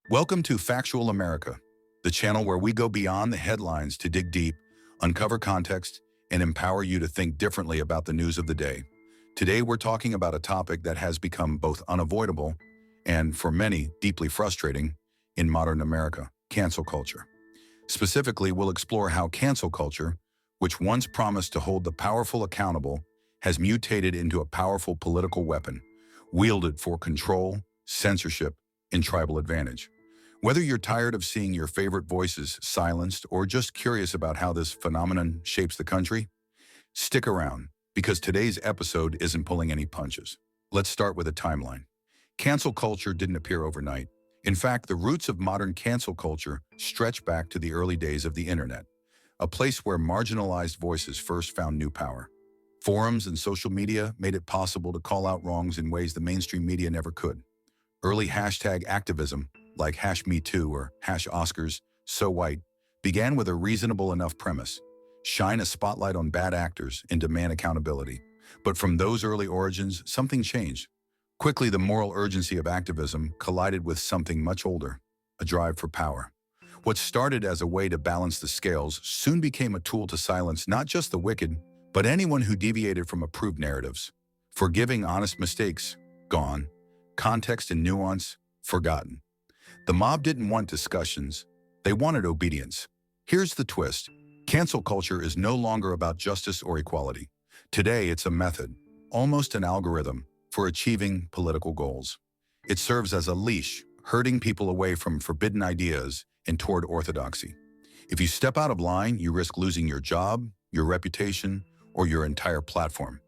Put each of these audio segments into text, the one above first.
Welcome to Factual America, the channel where we go beyond the headlines to dig deep, uncover context, and empower you to think differently about the news of the day. Today, we're talking about a topic that has become both unavoidable and, for many, deeply frustrating in modern America: cancel culture. Specifically, we'll explore how cancel culture, which once promised to hold the powerful accountable, has mutated into a powerful political weapon, wielded for control, censorship, and tribal advantage. Whether you're tired of seeing your favorite voices silenced or just curious about how this phenomenon shapes the country, stick around, because today's episode isn't pulling any punches. Let's start with a timeline. Cancel culture didn't appear overnight. In fact, the roots of modern cancel culture stretch back to the early days of the internet, a place where marginalized voices first found new power. Forums and social media made it possible to call out wrongs in ways the mainstream media never could. Early hashtag activism, like #MeToo or #OscarsSoWhite, began with a reasonable enough premise: shine a spotlight on bad actors and demand accountability. But from those early origins, something changed. Quickly, the moral urgency of activism collided with something much older: a drive for power. What started as a way to balance the scales soon became a tool to silence not just the wicked, but anyone who deviated from approved narratives. Forgiving honest mistakes, gone. Context and nuance, forgotten. The mob didn't want discussions, they wanted obedience. Here's the twist: cancel culture is no longer about justice or equality. Today, it's a method, almost an algorithm, for achieving political goals. It serves as a leash, herding people away from forbidden ideas and toward orthodoxy. If you step out of line, you risk losing your job, your reputation, or your entire platform,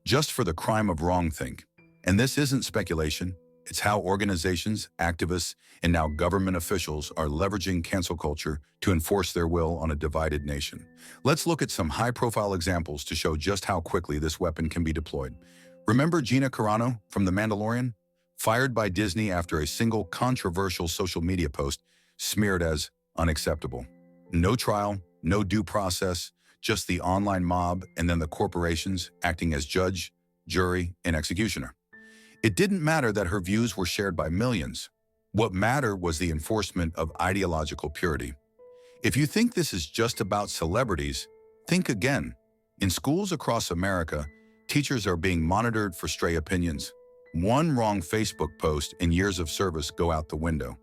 just for the crime of wrongthink. And this isn't speculation. It's how organizations, activists, and now government officials are leveraging cancel culture to enforce their will on a divided nation. Let's look at some high-profile examples to show just how quickly this weapon can be deployed. Remember Gina Carano from The Mandalorian? Fired by Disney after a single controversial social media post smeared as unacceptable. No trial, no due process, just the online mob and then the corporations acting as judge, jury, and executioner. It didn't matter that her views were shared by millions. What mattered was the enforcement of ideological purity. If you think this is just about celebrities, think again. In schools across America, teachers are being monitored for stray opinions. One wrong Facebook post and years of service go out the window.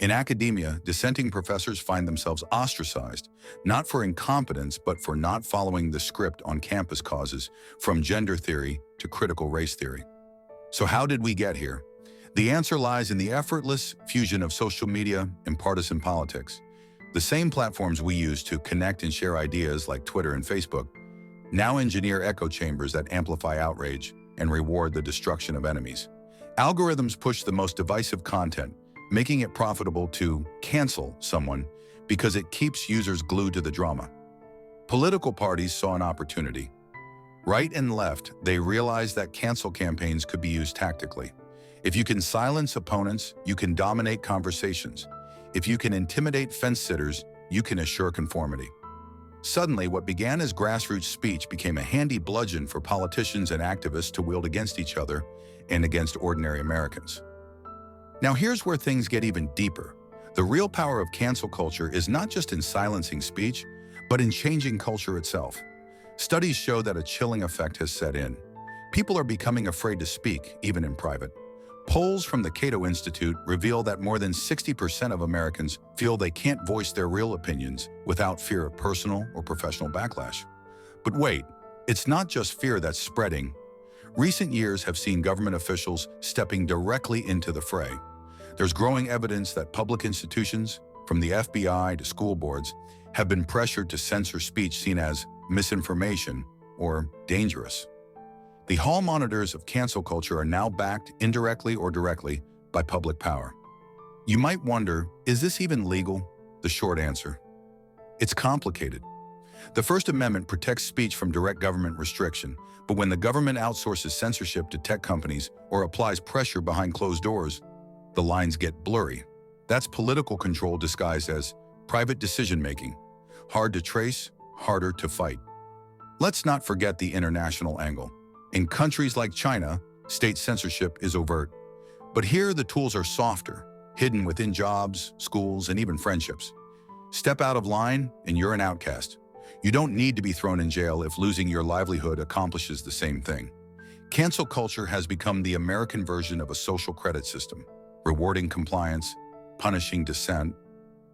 In academia, dissenting professors find themselves ostracized, not for incompetence, but for not following the script on campus causes, from gender theory to critical race theory. So how did we get here? The answer lies in the effortless fusion of social media and partisan politics. The same platforms we use to connect and share ideas, like Twitter and Facebook, now engineer echo chambers that amplify outrage and reward the destruction of enemies. Algorithms push the most divisive content, making it profitable to cancel someone because it keeps users glued to the drama. Political parties saw an opportunity. Right and left, they realized that cancel campaigns could be used tactically. If you can silence opponents, you can dominate conversations. If you can intimidate fence-sitters, you can assure conformity. Suddenly, what began as grassroots speech became a handy bludgeon for politicians and activists to wield against each other and against ordinary Americans. Now here's where things get even deeper. The real power of cancel culture is not just in silencing speech, but in changing culture itself. Studies show that a chilling effect has set in. People are becoming afraid to speak, even in private. Polls from the Cato Institute reveal that more than 60% of Americans feel they can't voice their real opinions without fear of personal or professional backlash. But wait, it's not just fear that's spreading. Recent years have seen government officials stepping directly into the fray. There's growing evidence that public institutions, from the FBI to school boards, have been pressured to censor speech seen as misinformation or dangerous. The hall monitors of cancel culture are now backed, indirectly or directly, by public power. You might wonder, is this even legal? The short answer: it's complicated. The First Amendment protects speech from direct government restriction, but when the government outsources censorship to tech companies or applies pressure behind closed doors, the lines get blurry. That's political control disguised as private decision-making. Hard to trace, harder to fight. Let's not forget the international angle. In countries like China, state censorship is overt. But here the tools are softer. hidden within jobs, schools, and even friendships. Step out of line and you're an outcast. You don't need to be thrown in jail if losing your livelihood accomplishes the same thing. Cancel culture has become the American version of a social credit system, rewarding compliance, punishing dissent,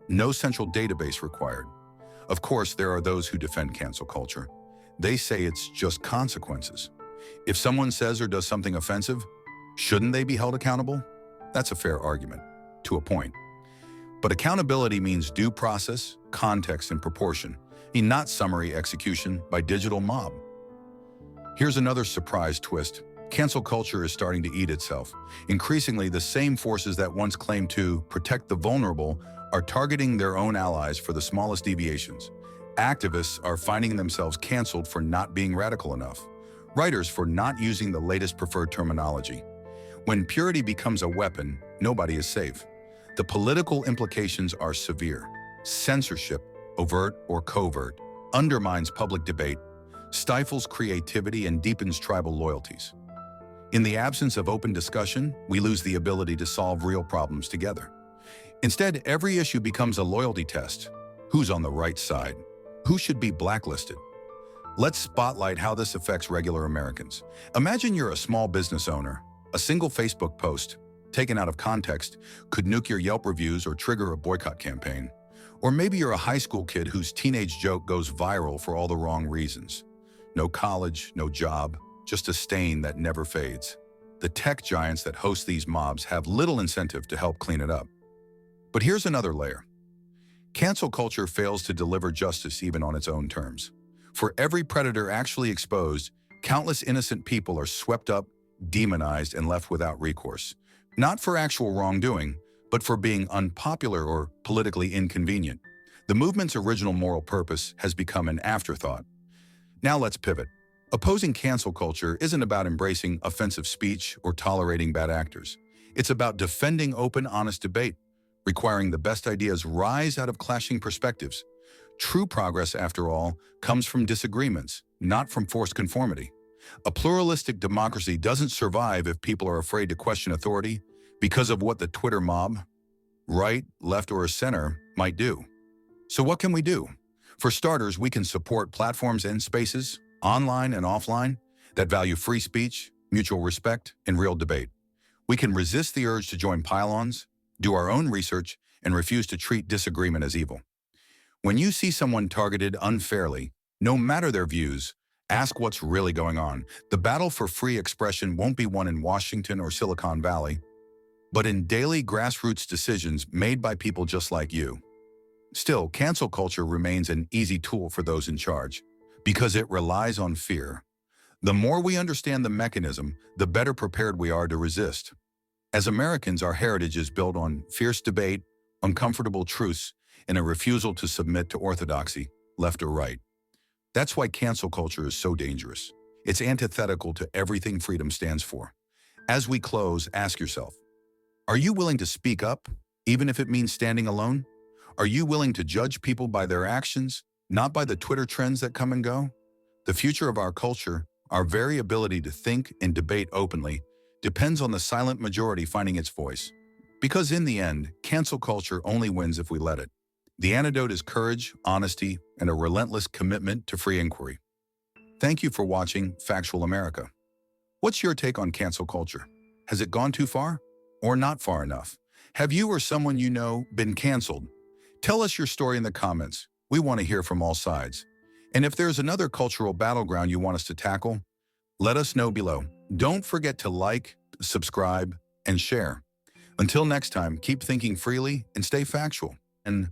no central database required. Of course, there are those who defend cancel culture. They say it's just consequences. If someone says or does something offensive, shouldn't they be held accountable? That's a fair argument, to a point. But accountability means due process, context, and proportion, and not summary execution by digital mob. Here's another surprise twist. Cancel culture is starting to eat itself. Increasingly, the same forces that once claimed to protect the vulnerable are targeting their own allies for the smallest deviations. Activists are finding themselves canceled for not being radical enough. Writers for not using the latest preferred terminology. When purity becomes a weapon, nobody is safe. The political implications are severe. Censorship, overt or covert, undermines public debate, stifles creativity, and deepens tribal loyalties. In the absence of open discussion, we lose the ability to solve real problems together. Instead, every issue becomes a loyalty test. Who's on the right side? Who should be blacklisted? Let's spotlight how this affects regular Americans. Imagine you're a small business owner. A single Facebook post, taken out of context, could nuke your Yelp reviews or trigger a boycott campaign. Or maybe you're a high school kid whose teenage joke goes viral for all the wrong reasons. No college, no job, just a stain that never fades. The tech giants that host these mobs have little incentive to help clean it up. But here's another layer. Cancel culture fails to deliver justice even on its own terms. For every predator actually exposed, countless innocent people are swept up, demonized, and left without recourse. Not for actual wrongdoing, but for being unpopular or politically inconvenient. The movement's original moral purpose has become an afterthought. Now let's pivot. Opposing cancel culture isn't about embracing offensive speech or tolerating bad actors. It's about defending open, honest debate, requiring the best ideas rise out of clashing perspectives. True progress, after all, comes from disagreements, not from forced conformity. A pluralistic democracy doesn't survive if people are afraid to question authority because of what the Twitter mob, right, left, or center, might do. So what can we do? For starters, we can support platforms and spaces, online and offline, that value free speech, mutual respect, and real debate. We can resist the urge to join pylons, do our own research, and refuse to treat disagreement as evil. When you see someone targeted unfairly, no matter their views, ask what's really going on. The battle for free expression won't be won in Washington or Silicon Valley, but in daily grassroots decisions made by people just like you. Still, cancel culture remains an easy tool for those in charge, because it relies on fear. The more we understand the mechanism, the better prepared we are to resist. As Americans, our heritage is built on fierce debate, uncomfortable truths, and a refusal to submit to orthodoxy, left or right. That's why cancel culture is so dangerous. It's antithetical to everything freedom stands for. As we close, ask yourself, are you willing to speak up, even if it means standing alone? Are you willing to judge people by their actions, not by the Twitter trends that come and go? The future of our culture, our very ability to think and debate openly, depends on the silent majority finding its voice. Because in the end, cancel culture only wins if we let it. The antidote is courage, honesty, and a relentless commitment to free inquiry. Thank you for watching Factual America. What's your take on cancel culture? Has it gone too far? Or not far enough? Have you or someone you know been canceled? Tell us your story in the comments. We want to hear from all sides. And if there's another cultural battleground you want us to tackle, let us know below. Don't forget to like, subscribe, and share. Until next time, keep thinking freely and stay factual. And